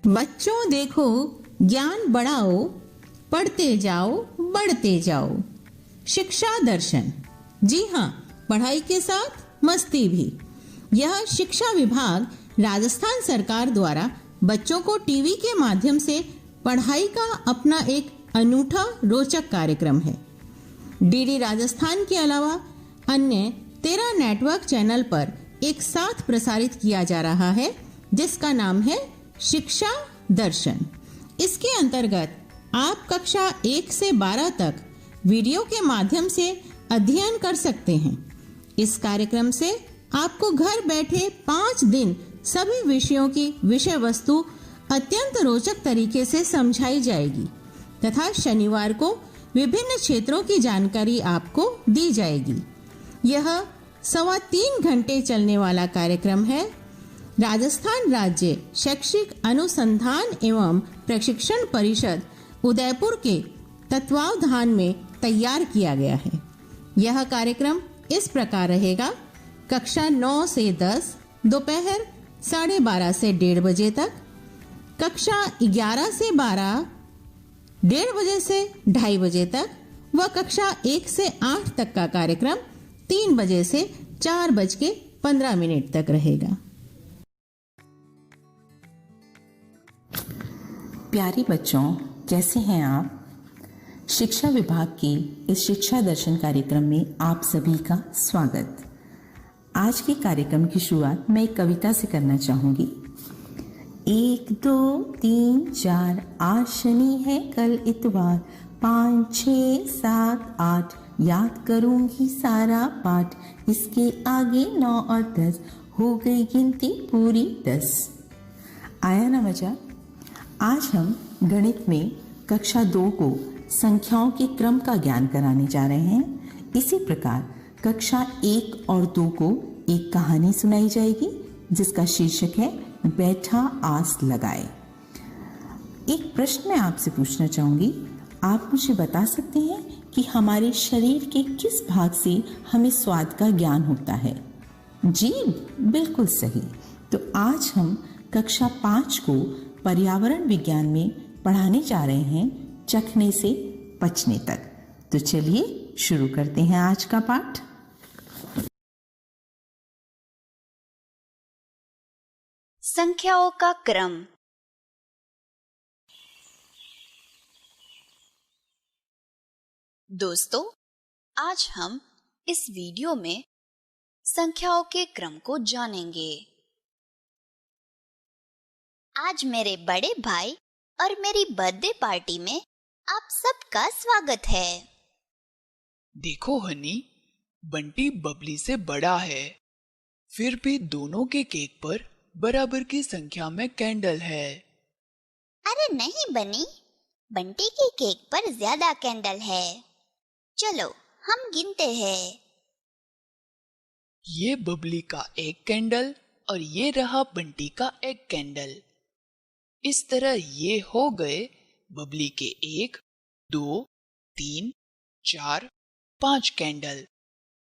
बच्चों देखो, ज्ञान बढ़ाओ, पढ़ते जाओ, बढ़ते जाओ। शिक्षा दर्शन। जी हाँ, पढ़ाई के साथ मस्ती भी। यह शिक्षा विभाग राजस्थान सरकार द्वारा बच्चों को टीवी के माध्यम से पढ़ाई का अपना एक अनूठा रोचक कार्यक्रम है। डीडी राजस्थान के अलावा अन्य 13 नेटवर्क चैनल पर एक साथ प्रसारित किया जा रहा है, जिसका नाम है शिक्षा दर्शन। इसके अंतर्गत आप कक्षा 1 से 12 तक वीडियो के माध्यम से अध्ययन कर सकते हैं। इस कार्यक्रम से आपको घर बैठे 5 दिन सभी विषयों की विषय वस्तु अत्यंत रोचक तरीके से समझाई जाएगी तथा शनिवार को विभिन्न क्षेत्रों की जानकारी आपको दी जाएगी। यह 3.25 घंटे चलने वाला कार्यक्रम है। राजस्थान राज्य शैक्षिक अनुसंधान एवं प्रशिक्षण परिषद उदयपुर के तत्वावधान में तैयार किया गया है। यह कार्यक्रम इस प्रकार रहेगा: कक्षा 9 से 10 दोपहर 12:30 से 1:30 बजे तक, कक्षा 11 से 12 1:30 बजे से 2:30 बजे तक व कक्षा 1 से 8 तक का कार्यक्रम 3 बजे से 4:15 तक रहेगा। प्यारे बच्चों, कैसे हैं आप? शिक्षा विभाग के इस शिक्षा दर्शन कार्यक्रम में आप सभी का स्वागत। आज के कार्यक्रम की शुरुआत मैं एक कविता से करना चाहूंगी। 1 2 3 4 आज शनि है, कल इतवार, 5 6 7 8 याद करूंगी सारा पाठ, इसके आगे 9 और 10 हो गई गिनती पूरी 10। आया ना मजा? आज हम गणित में कक्षा 2 को संख्याओं के क्रम का ज्ञान कराने जा रहे हैं। इसी प्रकार कक्षा 1 और 2 को एक कहानी सुनाई जाएगी जिसका शीर्षक है बैठा आस लगाए। एक प्रश्न मैं आपसे पूछना चाहूंगी। आप मुझे बता सकते हैं कि हमारे शरीर के किस भाग से हमें स्वाद का ज्ञान होता है? जी बिल्कुल सही। तो आज हम कक्षा 5 को पर्यावरण विज्ञान में पढ़ाने जा रहे हैं, चखने से पचने तक। तो चलिए शुरू करते हैं आज का पाठ। संख्याओं का क्रम। दोस्तों, आज हम इस वीडियो में संख्याओं के क्रम को जानेंगे। आज मेरे बड़े भाई और मेरी बर्थडे पार्टी में आप सबका स्वागत है। देखो हनी, बंटी बबली से बड़ा है, फिर भी दोनों के केक पर बराबर की संख्या में कैंडल है। अरे नहीं बनी, बंटी के केक पर ज्यादा कैंडल है। चलो हम गिनते हैं। ये बबली का एक कैंडल और ये रहा बंटी का एक कैंडल। इस तरह ये हो गए बबली के 1 2 3 4 5 कैंडल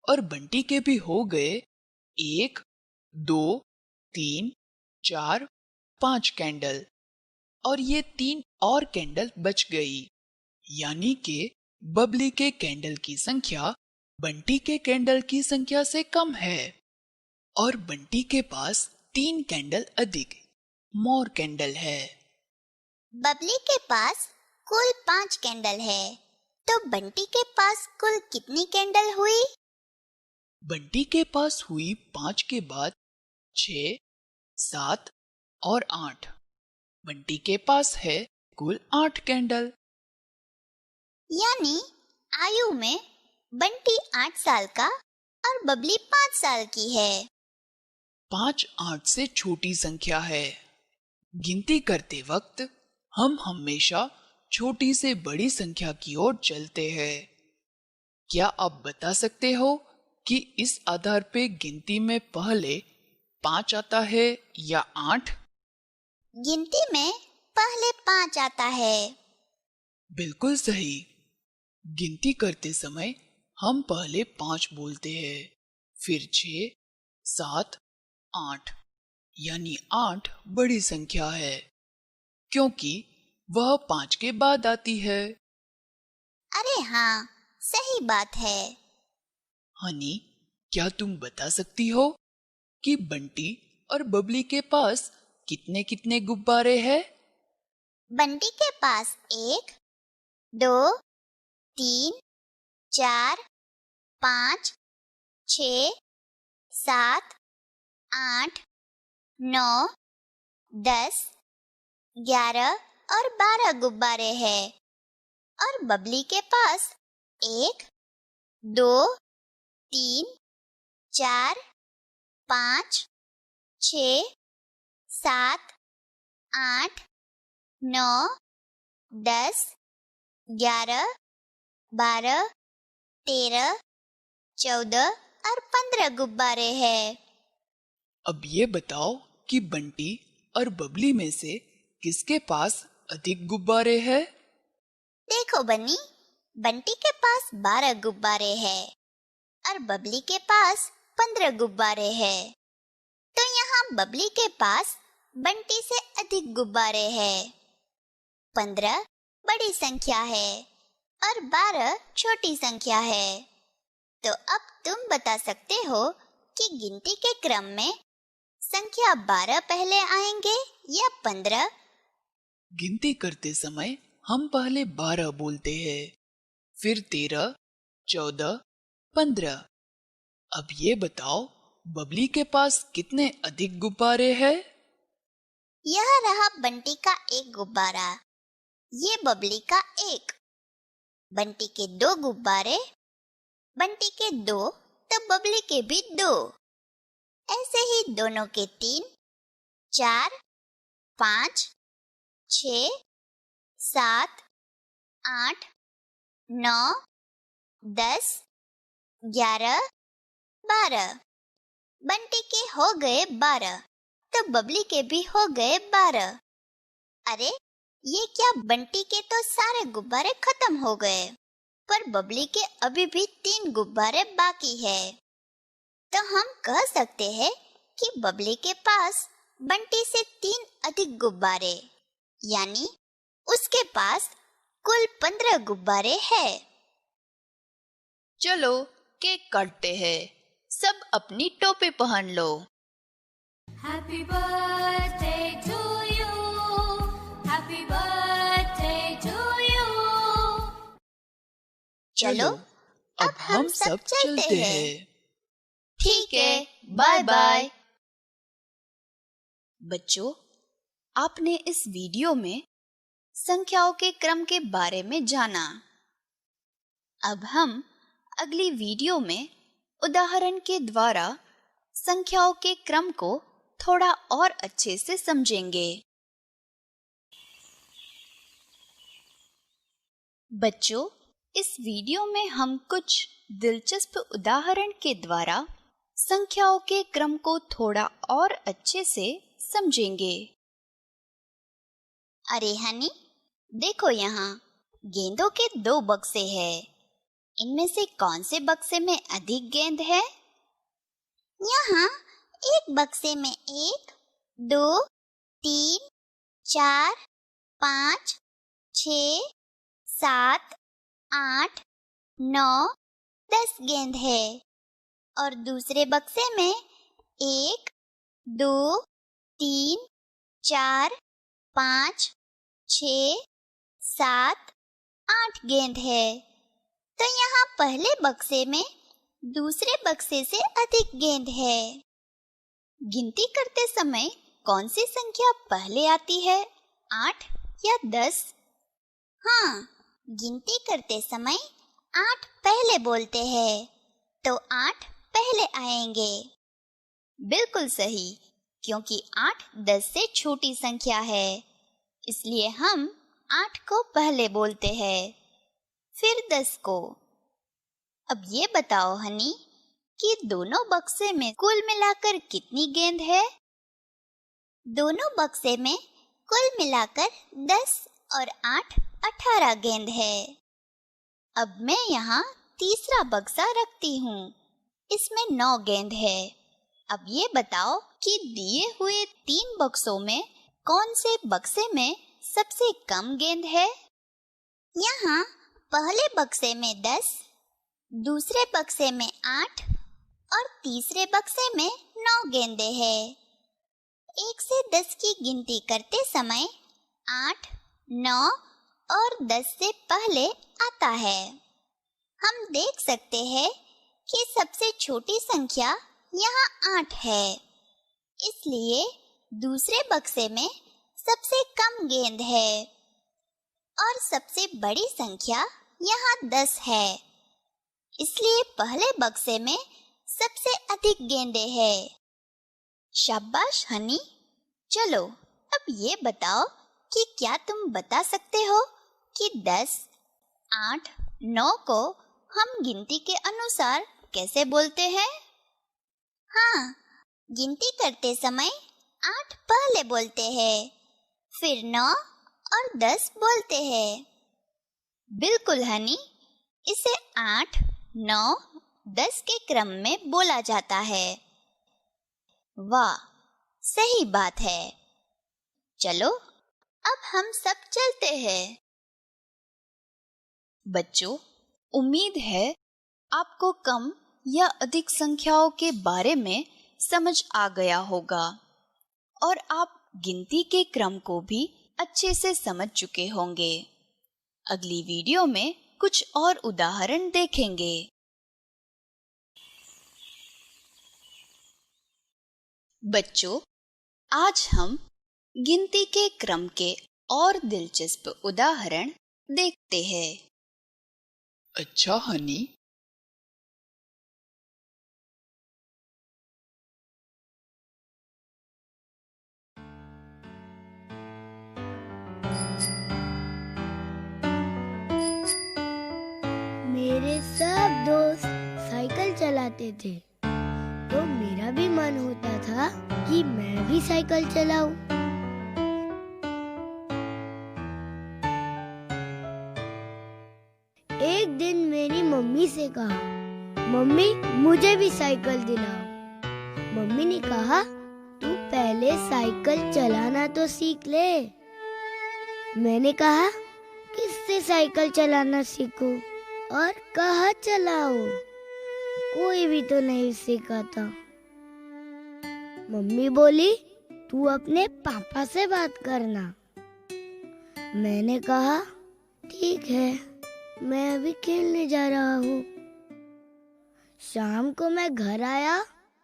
और बंटी के भी हो गए 1 2 3 4 5 कैंडल और ये 3 और कैंडल बच गई। यानी कि बबली के कैंडल की संख्या बंटी के कैंडल की संख्या से कम है और बंटी के पास 3 कैंडल अधिक, मोर कैंडल है। बबली के पास कुल 5 कैंडल है, तो बंटी के पास कुल कितनी कैंडल हुई? बंटी के पास हुई 5 के बाद 6 7 और 8। बंटी के पास है कुल 8 कैंडल। यानी आयु में बंटी 8 साल का और बबली 5 साल की है। 5 8 से छोटी संख्या है। गिनती करते वक्त हम हमेशा छोटी से बड़ी संख्या की ओर चलते हैं। क्या आप बता सकते हो कि इस आधार पे गिनती में पहले 5 आता है या 8? गिनती में पहले 5 आता है। बिल्कुल सही। गिनती करते समय हम पहले 5 बोलते हैं, फिर 6 7 8, यानी 8 बड़ी संख्या है। क्योंकि वह 5 के बाद आती है। अरे हाँ, सही बात है। हनी, क्या तुम बता सकती हो कि बंटी और बबली के पास कितने कितने गुब्बारे हैं? बंटी के पास 1, 2, 3, 4, 5, 6, 7, 8, 9, 10, 11 और 12 गुब्बारे हैं। और बबली के पास 1, 2, 3, 4, 5, 6, 7, 8, 9, 10, 11, 12, 13, 14 और 15 गुब्बारे हैं। अब ये बताओ कि बंटी और बबली में से किसके पास अधिक गुब्बारे हैं? देखो बन्नी, बंटी के पास 12 गुब्बारे हैं और बबली के पास 15 गुब्बारे हैं। तो यहाँ बबली के पास बंटी से अधिक गुब्बारे हैं। 15 बड़ी संख्या है और 12 छोटी संख्या है। तो अब तुम बता सकते हो कि गिनती के क्रम में संख्या 12 पहले आएंगे या 15? गिनती करते समय हम पहले 12 बोलते हैं, फिर 13, 14, 15। अब ये बताओ, बबली के पास कितने अधिक गुब्बारे हैं? यह रहा बंटी का 1 गुब्बारा, ये बबली का 1। बंटी के 2 गुब्बारे, बंटी के 2 तो बबली के भी 2। ऐसे ही दोनों के 3, 4, 5, 6, 7, 8, 9, 10, 11, 12। बंटी के हो गए 12 तो बबली के भी हो गए 12। अरे ये क्या, बंटी के तो सारे गुब्बारे खत्म हो गए, पर बबली के अभी भी 3 गुब्बारे बाकी है। तो हम कह सकते हैं कि बबली के पास बंटी से 3 अधिक गुब्बारे, यानी उसके पास कुल 15 गुब्बारे हैं। चलो केक काटते हैं। सब अपनी टोपी पहन लो। Happy birthday to you. Happy birthday to you. चलो अब हम सब चलते हैं। ठीक है, बाय बाय। बच्चों, आपने इस वीडियो में संख्याओं के क्रम के बारे में जाना। अब हम अगली वीडियो में उदाहरण के द्वारा संख्याओं के क्रम को थोड़ा और अच्छे से समझेंगे। बच्चों, इस वीडियो में हम कुछ दिलचस्प उदाहरण के द्वारा संख्याओं के क्रम को थोड़ा और अच्छे से समझेंगे। अरे हनी, देखो यहाँ गेंदों के 2 बक्से हैं। इनमें से कौन से बक्से में अधिक गेंद है? यहाँ एक बक्से में 1, 2, 3, 4, 5, 6, 7, 8, 9, 10 गेंद है और दूसरे बक्से में 1, 2, 3, 4, 5, 6, 7, 8 गेंद है। तो यहाँ पहले बक्से में दूसरे बक्से से अधिक गेंद है। गिनती करते समय कौन सी संख्या पहले आती है, 8 या 10? हाँ, गिनती करते समय 8 पहले बोलते हैं, तो 8 पहले आएंगे। बिल्कुल सही, क्योंकि 8 10 से छोटी संख्या है, इसलिए हम 8 को पहले बोलते हैं, फिर 10 को। अब ये बताओ हनी कि दोनों बक्से में कुल मिलाकर कितनी गेंद है? दोनों बक्से में कुल मिलाकर 10 और 8 18 गेंद है। अब मैं यहाँ तीसरा बक्सा रखती हूँ, इसमें 9 गेंद है। अब ये बताओ कि दिए हुए 3 बक्सों में कौन से बक्से में सबसे कम गेंद है? यहाँ पहले बक्से में 10, दूसरे बक्से में 8 और तीसरे बक्से में 9 गेंदें हैं। 1 से 10 की गिनती करते समय 8, 9 और 10 से पहले आता है। हम देख सकते हैं कि सबसे छोटी संख्या यहाँ 8 है, इसलिए दूसरे बक्से में सबसे कम गेंद है और सबसे बड़ी संख्या यहाँ 10 है, इसलिए पहले बक्से में सबसे अधिक गेंदें हैं। शाबाश हनी। चलो अब ये बताओ कि क्या तुम बता सकते हो कि 10, 8, 9 को हम गिनती के अनुसार कैसे बोलते हैं? हाँ, गिनती करते समय 8 पहले बोलते हैं, फिर 9 और 10 बोलते हैं। बिल्कुल हनी, इसे 8, 9, 10 के क्रम में बोला जाता है। वाह, सही बात है। चलो अब हम सब चलते हैं। बच्चों, उम्मीद है आपको कम या अधिक संख्याओं के बारे में समझ आ गया होगा और आप गिनती के क्रम को भी अच्छे से समझ चुके होंगे। अगली वीडियो में कुछ और उदाहरण देखेंगे। बच्चों, आज हम गिनती के क्रम के और दिलचस्प उदाहरण देखते हैं। अच्छा हनी, मेरे सब दोस्त साइकिल चलाते थे, तो मेरा भी मन होता था कि मैं भी साइकिल चलाऊं। एक दिन मेरी मम्मी से कहा, मम्मी मुझे भी साइकिल दिलाओ। मम्मी ने कहा, तू पहले साइकिल चलाना तो सीख ले। मैंने कहा, किससे साइकिल चलाना सीखूं और कहाँ चलाऊं? कोई भी तो नहीं सिखाता। मम्मी बोली, तू अपने पापा से बात करना। मैंने कहा, ठीक है, मैं अभी खेलने जा रहा हूँ। शाम को मैं घर आया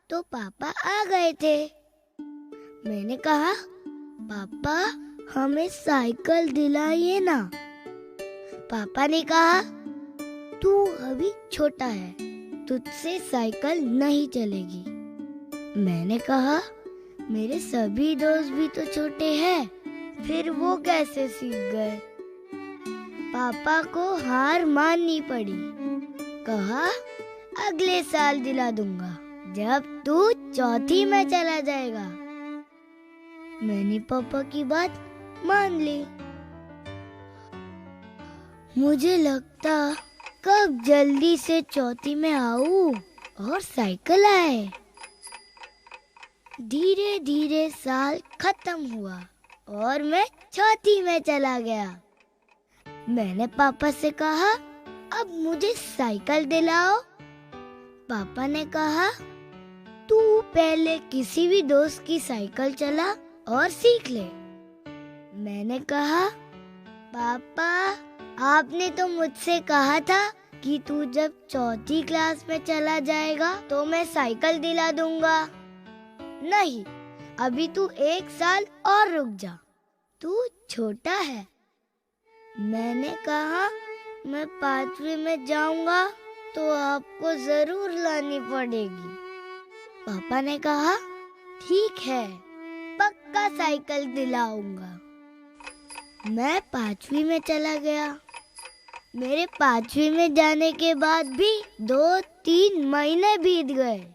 तो पापा आ गए थे। मैंने कहा, पापा हमें साइकिल दिलाइए ना। पापा ने कहा, तू अभी छोटा है, तुझसे साइकिल नहीं चलेगी। मैंने कहा, मेरे सभी दोस्त भी तो छोटे हैं, फिर वो कैसे सीख गए? पापा को हार माननी पड़ी। कहा, अगले साल दिला दूंगा, जब तू चौथी में चला जाएगा। मैंने पापा की बात मान ली। मुझे लगता कब जल्दी से चौथी में आऊं और साइकिल आए। धीरे धीरे साल खत्म हुआ और मैं चौथी में चला गया। मैंने पापा से कहा, अब मुझे साइकिल दिलाओ। पापा ने कहा, तू पहले किसी भी दोस्त की साइकिल चला और सीख ले। मैंने कहा, पापा आपने तो मुझसे कहा था कि तू जब चौथी क्लास में चला जाएगा तो मैं साइकिल दिला दूंगा। नहीं, अभी तू 1 साल और रुक जा, तू छोटा है। मैंने कहा, मैं 5वीं में जाऊंगा तो आपको जरूर लानी पड़ेगी। पापा ने कहा, ठीक है, पक्का साइकिल दिलाऊंगा। मैं 5वीं में चला गया। मेरे 5वीं में जाने के बाद भी 2-3 महीने बीत गए।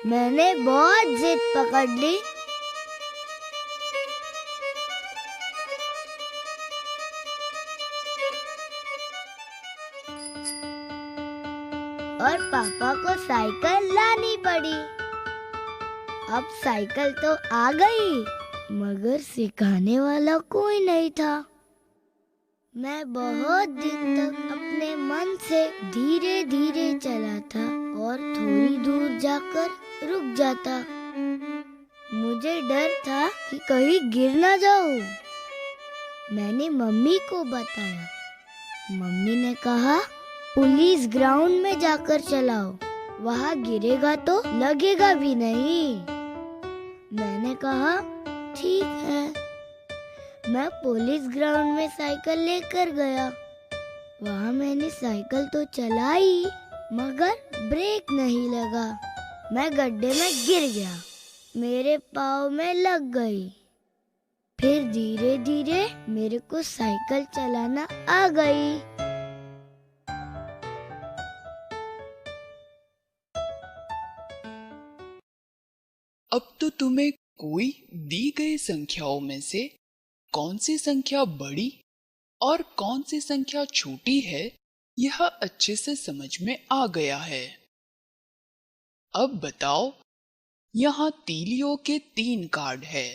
मैंने बहुत जिद पकड़ ली। और पापा को साइकिल लानी पड़ी। अब साइकिल तो आ गई, मगर सिखाने वाला कोई नहीं था। मैं बहुत दिन तक अपने मन से धीरे धीरे चला था और थोड़ी दूर जाकर रुक जाता। मुझे डर था कि कहीं गिर ना जाऊं। मैंने मम्मी को बताया। मम्मी ने कहा, पुलिस ग्राउंड में जाकर चलाओ, वहाँ गिरेगा तो लगेगा भी नहीं। मैंने कहा, ठीक है। मैं पुलिस ग्राउंड में साइकिल लेकर गया। वहाँ मैंने साइकिल तो चलाई, मगर ब्रेक नहीं लगा। मैं गड्ढे में गिर गया। मेरे पाँव में लग गई। फिर धीरे धीरे मेरे को साइकिल चलाना आ गई। अब तो तुम्हें कोई दी गई संख्याओं में से कौन सी संख्या बड़ी और कौन सी संख्या छोटी है, यह अच्छे से समझ में आ गया है। अब बताओ, यहाँ तीलियों के 3 कार्ड है।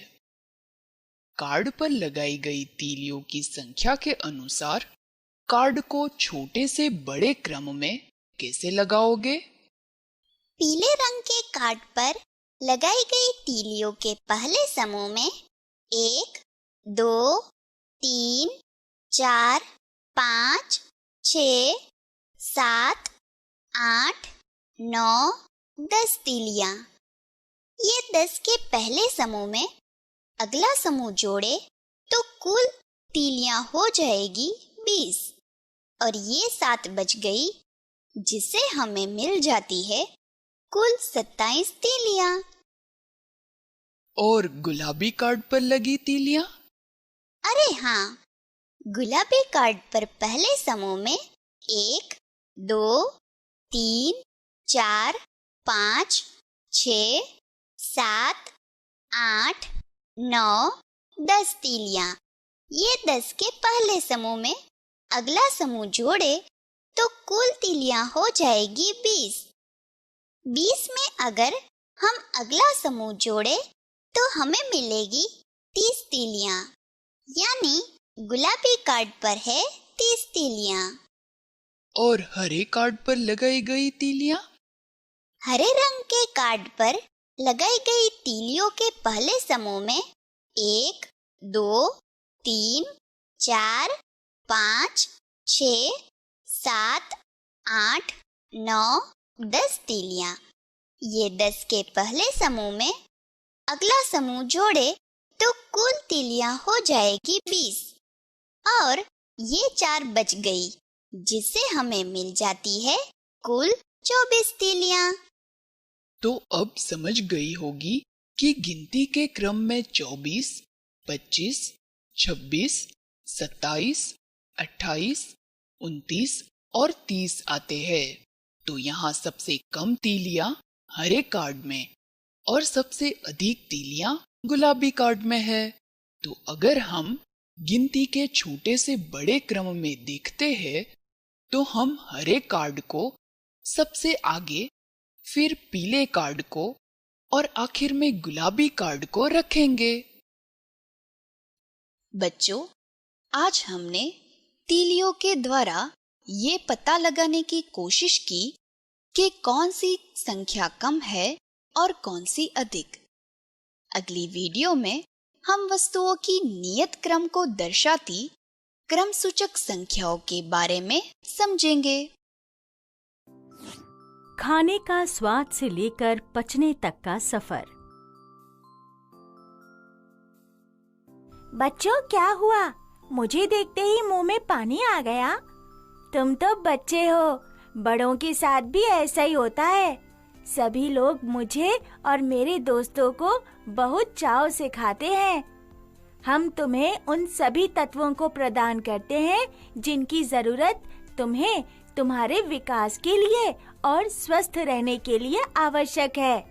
कार्ड पर लगाई गई तीलियों की संख्या के अनुसार कार्ड को छोटे से बड़े क्रम में कैसे लगाओगे? पीले रंग के कार्ड पर लगाई गई तीलियों के पहले समूह में 1, 2, 3, 4, 5, 6, 7, 8, 9, 10 तीलियां। ये 10 के पहले समूह में अगला समूह जोड़े तो कुल तीलियां हो जाएगी 20 और ये 7 बच गई, जिससे हमें मिल जाती है कुल 27 तीलियां। और गुलाबी कार्ड पर लगी तीलियां? अरे हाँ, गुलाबी कार्ड पर पहले समूह में 1, 2, 3, 4, 5, 6, 7, 8, 9, 10 तीलियां। ये 10 के पहले समूह में अगला समूह जोड़े तो कुल तीलियां हो जाएगी 20। 20 में अगर हम अगला समूह जोड़े तो हमें मिलेगी 30 तीलियां, यानी गुलाबी कार्ड पर है 30 तीलियां। और हरे कार्ड पर लगाई गई तीलियां? हरे रंग के कार्ड पर लगाई गई तीलियों के पहले समूह में 1, 2, 3, 4, 5, 6, 7, 8, 9, 10 तीलियां। ये 10 के पहले समूह में अगला समूह जोड़े तो कुल तीलियां हो जाएगी 20 और ये 4 बच गई, जिससे हमें मिल जाती है कुल 24 तीलियां। तो अब समझ गई होगी कि गिनती के क्रम में 24, 25, 26, 27, 28, 29 और 30 आते हैं। तो यहाँ सबसे कम तीलियां हरे कार्ड में और सबसे अधिक तीलियां गुलाबी कार्ड में है। तो अगर हम गिनती के छोटे से बड़े क्रम में देखते हैं तो हम हरे कार्ड को सबसे आगे, फिर पीले कार्ड को और आखिर में गुलाबी कार्ड को रखेंगे। बच्चों, आज हमने तीलियों के द्वारा ये पता लगाने की कोशिश की कि कौन सी संख्या कम है और कौन सी अधिक। अगली वीडियो में हम वस्तुओं की नियत क्रम को दर्शाती क्रम सूचक संख्याओं के बारे में समझेंगे। खाने का स्वाद से लेकर पचने तक का सफर। बच्चों, क्या हुआ? मुझे देखते ही मुंह में पानी आ गया। तुम तो बच्चे हो, बड़ों के साथ भी ऐसा ही होता है। सभी लोग मुझे और मेरे दोस्तों को बहुत चाव से खाते हैं। हम तुम्हें उन सभी तत्वों को प्रदान करते हैं जिनकी जरूरत तुम्हें तुम्हारे विकास के लिए और स्वस्थ रहने के लिए आवश्यक है।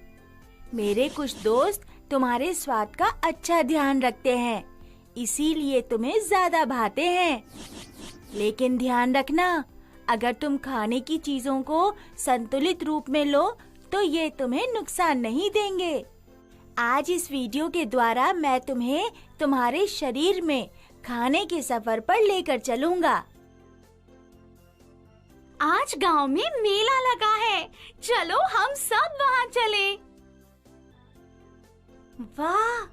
मेरे कुछ दोस्त तुम्हारे स्वाद का अच्छा ध्यान रखते हैं, इसीलिए तुम्हें ज्यादा भाते हैं। लेकिन ध्यान रखना, अगर तुम खाने की चीजों को संतुलित रूप में लो तो ये तुम्हें नुकसान नहीं देंगे। आज इस वीडियो के द्वारा मैं तुम्हें तुम्हारे शरीर में खाने के सफर पर लेकर चलूंगा। आज गांव में मेला लगा है, चलो हम सब वहाँ चले। वाह,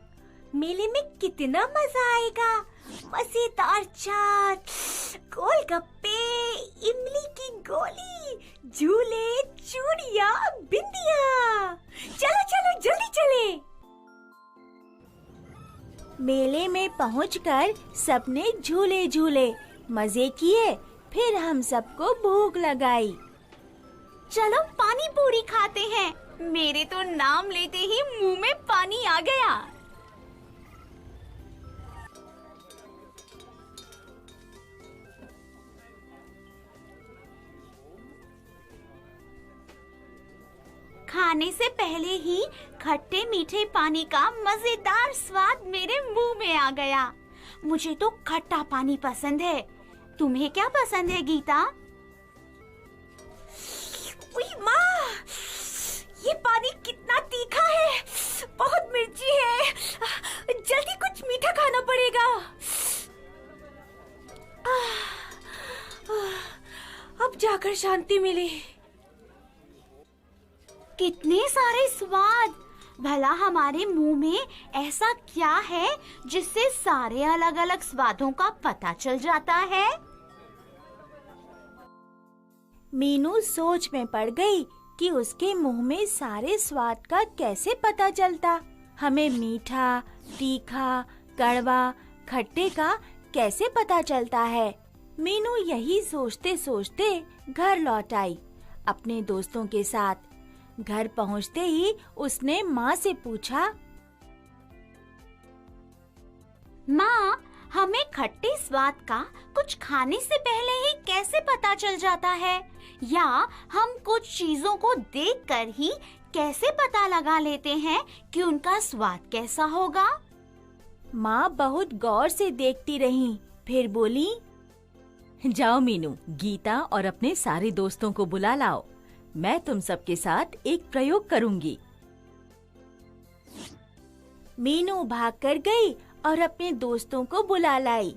मेले में कितना मजा आएगा। मजेदार चाट, गोलगप्पे, इमली की गोली, झूले, चूड़ियाँ, बिंदिया। चलो चलो जल्दी चले। मेले में पहुंचकर सबने झूले झूले, मजे किए। फिर हम सबको भूख लगाई। चलो पानी पूरी खाते हैं। मेरे तो नाम लेते ही मुंह में पानी आ गया। खाने से पहले ही खट्टे मीठे पानी का मजेदार स्वाद मेरे मुंह में आ गया। मुझे तो खट्टा पानी पसंद है। तुम्हें क्या पसंद है गीता? उई माँ, ये पानी कितना तीखा है, बहुत मिर्ची है। जल्दी कुछ मीठा खाना पड़ेगा। अब जाकर शांति मिली। कितने सारे स्वाद। भला हमारे मुंह में ऐसा क्या है जिससे सारे अलग अलग स्वादों का पता चल जाता है? मीनू सोच में पड़ गई कि उसके मुंह में सारे स्वाद का कैसे पता चलता। हमें मीठा, तीखा, कड़वा, खट्टे का कैसे पता चलता है। मीनू यही सोचते सोचते घर लौट आई अपने दोस्तों के साथ। घर पहुंचते ही उसने माँ से पूछा, माँ, हमें खट्टे स्वाद का कुछ खाने से पहले ही कैसे पता चल जाता है? या हम कुछ चीजों को देखकर ही कैसे पता लगा लेते हैं कि उनका स्वाद कैसा होगा? माँ बहुत गौर से देखती रही, फिर बोली, जाओ मीनू, गीता और अपने सारे दोस्तों को बुला लाओ। मैं तुम सबके साथ एक प्रयोग करूंगी। मीनू भाग कर गई और अपने दोस्तों को बुला लाई।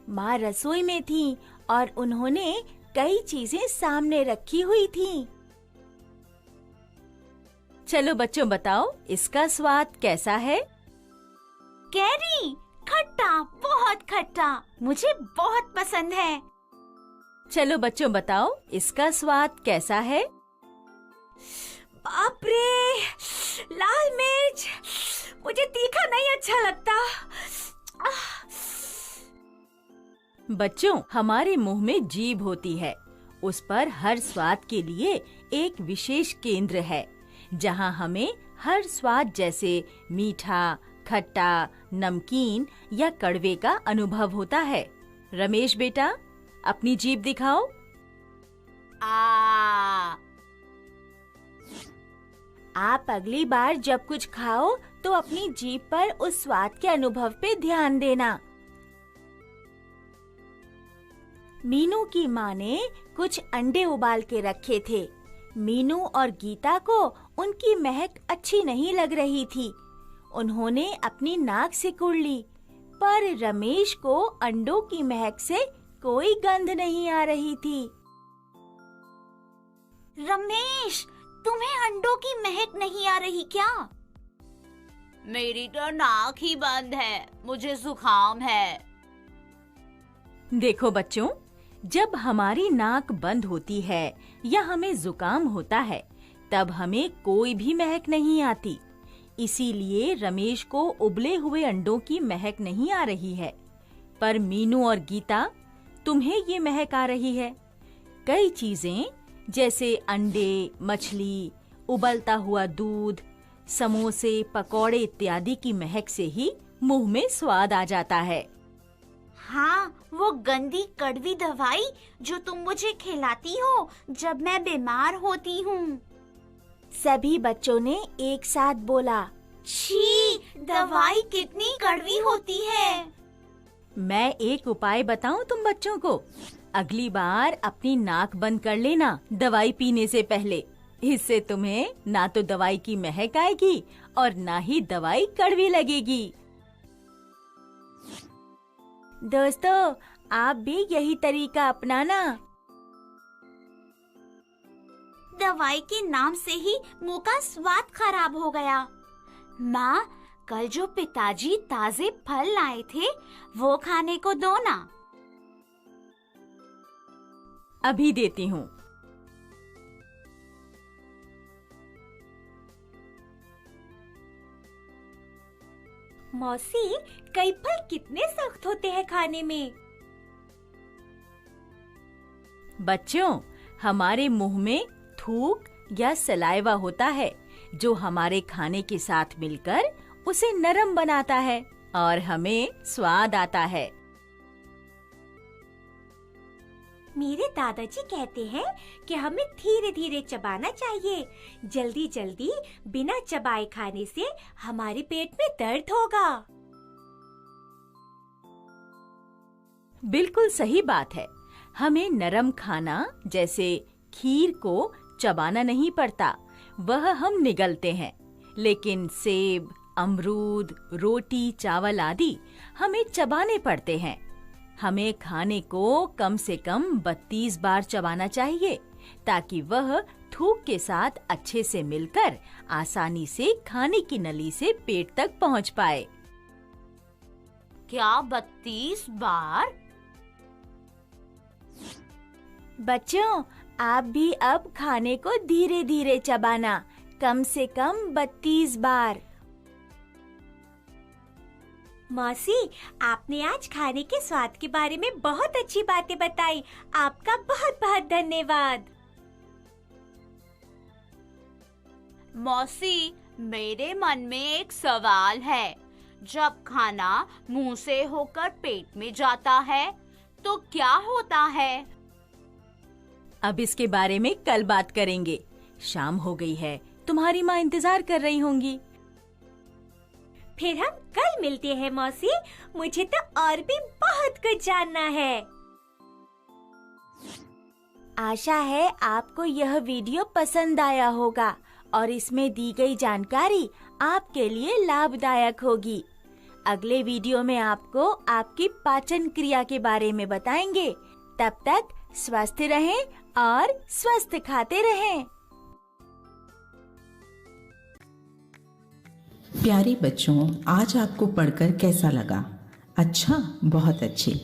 माँ रसोई में थी और उन्होंने कई चीजें सामने रखी हुई थीं। चलो बच्चों, बताओ इसका स्वाद कैसा है? कैरी, खट्टा, बहुत खट्टा, मुझे बहुत पसंद है। चलो बच्चों, बताओ इसका स्वाद कैसा है? बाप रे, लाल मिर्च, मुझे तीखा नहीं अच्छा लगता। बच्चों, हमारे मुंह में जीभ होती है। उस पर हर स्वाद के लिए एक विशेष केंद्र है, जहां हमें हर स्वाद जैसे मीठा, खट्टा, नमकीन या कड़वे का अनुभव होता है। रमेश बेटा, अपनी जीभ दिखाओ। आप अगली बार जब कुछ खाओ तो अपनी जीभ पर उस स्वाद के अनुभव पे ध्यान देना। मीनू की माँ ने कुछ अंडे उबाल के रखे थे। मीनू और गीता को उनकी महक अच्छी नहीं लग रही थी। उन्होंने अपनी नाक सिकुड़ ली, पर रमेश को अंडों की महक से कोई गंध नहीं आ रही थी। रमेश, तुम्हें अंडों की महक नहीं आ रही क्या? मेरी तो नाक ही बंद है, मुझे जुकाम है। देखो बच्चों, जब हमारी नाक बंद होती है या हमें जुकाम होता है, तब हमें कोई भी महक नहीं आती। इसीलिए रमेश को उबले हुए अंडों की महक नहीं आ रही है, पर मीनू और गीता, तुम्हें ये महक आ रही है। कई चीजें जैसे अंडे, मछली, उबलता हुआ दूध, समोसे, पकौड़े इत्यादि की महक से ही मुंह में स्वाद आ जाता है। हाँ, वो गंदी कड़वी दवाई जो तुम मुझे खिलाती हो जब मैं बीमार होती हूँ। सभी बच्चों ने एक साथ बोला, छी, दवाई कितनी कड़वी होती है। मैं एक उपाय बताऊं तुम बच्चों को। अगली बार अपनी नाक बंद कर लेना दवाई पीने से पहले। इससे तुम्हें ना तो दवाई की महक आएगी और ना ही दवाई कड़वी लगेगी। दोस्तों, आप भी यही तरीका अपनाना। दवाई के नाम से ही मुंह का स्वाद खराब हो गया। माँ, कल जो पिताजी ताजे फल लाए थे वो खाने को दो ना। अभी देती हूँ। मौसी, कई फल कितने सख्त होते हैं खाने में। बच्चों, हमारे मुंह में थूक या सलाइवा होता है जो हमारे खाने के साथ मिलकर उसे नरम बनाता है और हमें स्वाद आता है। मेरे दादाजी कहते हैं कि हमें धीरे धीरे चबाना चाहिए। जल्दी जल्दी बिना चबाए खाने से हमारे पेट में दर्द होगा। बिल्कुल सही बात है। हमें नरम खाना जैसे खीर को चबाना नहीं पड़ता, वह हम निगलते हैं। लेकिन सेब, अमरूद, रोटी, चावल आदि हमें चबाने पड़ते हैं। हमें खाने को कम से कम 32 बार चबाना चाहिए ताकि वह थूक के साथ अच्छे से मिलकर आसानी से खाने की नली से पेट तक पहुंच पाए। क्या 32 बार? बच्चों, आप भी अब खाने को धीरे धीरे चबाना, कम से कम 32 बार। मौसी, आपने आज खाने के स्वाद के बारे में बहुत अच्छी बातें बताई। आपका बहुत बहुत धन्यवाद। मौसी, मेरे मन में एक सवाल है। जब खाना मुंह से होकर पेट में जाता है तो क्या होता है? अब इसके बारे में कल बात करेंगे। शाम हो गई है, तुम्हारी माँ इंतजार कर रही होंगी। फिर हम कल मिलते हैं मौसी। मुझे तो और भी बहुत कुछ जानना है। आशा है आपको यह वीडियो पसंद आया होगा और इसमें दी गई जानकारी आपके लिए लाभदायक होगी। अगले वीडियो में आपको आपकी पाचन क्रिया के बारे में बताएंगे। तब तक स्वस्थ रहें और स्वस्थ खाते रहें। प्यारे बच्चों, आज आपको पढ़कर कैसा लगा? अच्छा, बहुत अच्छे।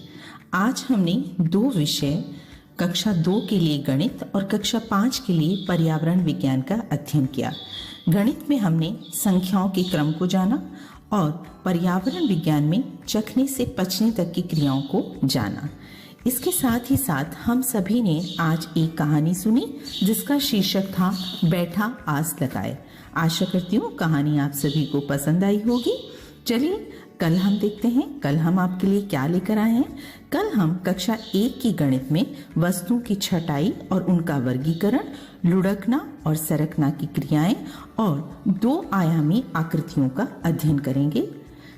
आज हमने 2 विषय, कक्षा 2 के लिए गणित और कक्षा 5 के लिए पर्यावरण विज्ञान का अध्ययन किया। गणित में हमने संख्याओं के क्रम को जाना और पर्यावरण विज्ञान में चखने से पचने तक की क्रियाओं को जाना। इसके साथ ही साथ हम सभी ने आज एक कहानी सुनी जिसका शीर्षक था बैठा आस लगाए। आशा करती हूँ कहानी आप सभी को पसंद आई होगी। चलिए कल हम देखते हैं कल हम आपके लिए क्या लेकर आए हैं। कल हम कक्षा 1 की गणित में वस्तुओं की छटाई और उनका वर्गीकरण, लुढ़कना और सरकना की क्रियाएं और 2 आयामी आकृतियों का अध्ययन करेंगे।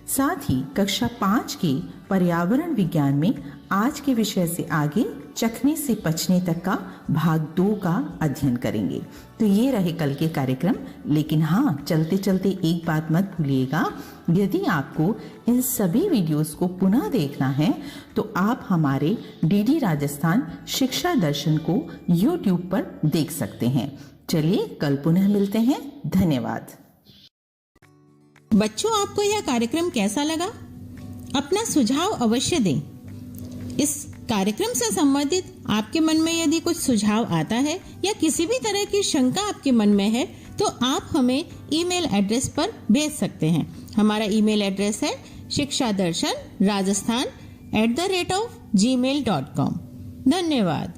साथ ही कक्षा 5 के पर्यावरण विज्ञान में आज के विषय से आगे चखने से पचने तक का भाग 2 का अध्ययन करेंगे। तो ये रहे कल के कार्यक्रम। लेकिन हाँ, चलते चलते एक बात मत भूलिएगा, यदि आपको इन सभी वीडियोस को पुनः देखना है तो आप हमारे डीडी राजस्थान शिक्षा दर्शन को YouTube पर देख सकते हैं। चलिए कल पुनः मिलते हैं। धन्यवाद। बच्चों, आपको यह कार्यक्रम कैसा लगा? अपना सुझाव अवश्य दें। इस कार्यक्रम से संबंधित आपके मन में यदि कुछ सुझाव आता है या किसी भी तरह की शंका आपके मन में है तो आप हमें ईमेल एड्रेस पर भेज सकते हैं। हमारा ईमेल एड्रेस है shikshadarshan rajasthan@gmail.com। धन्यवाद।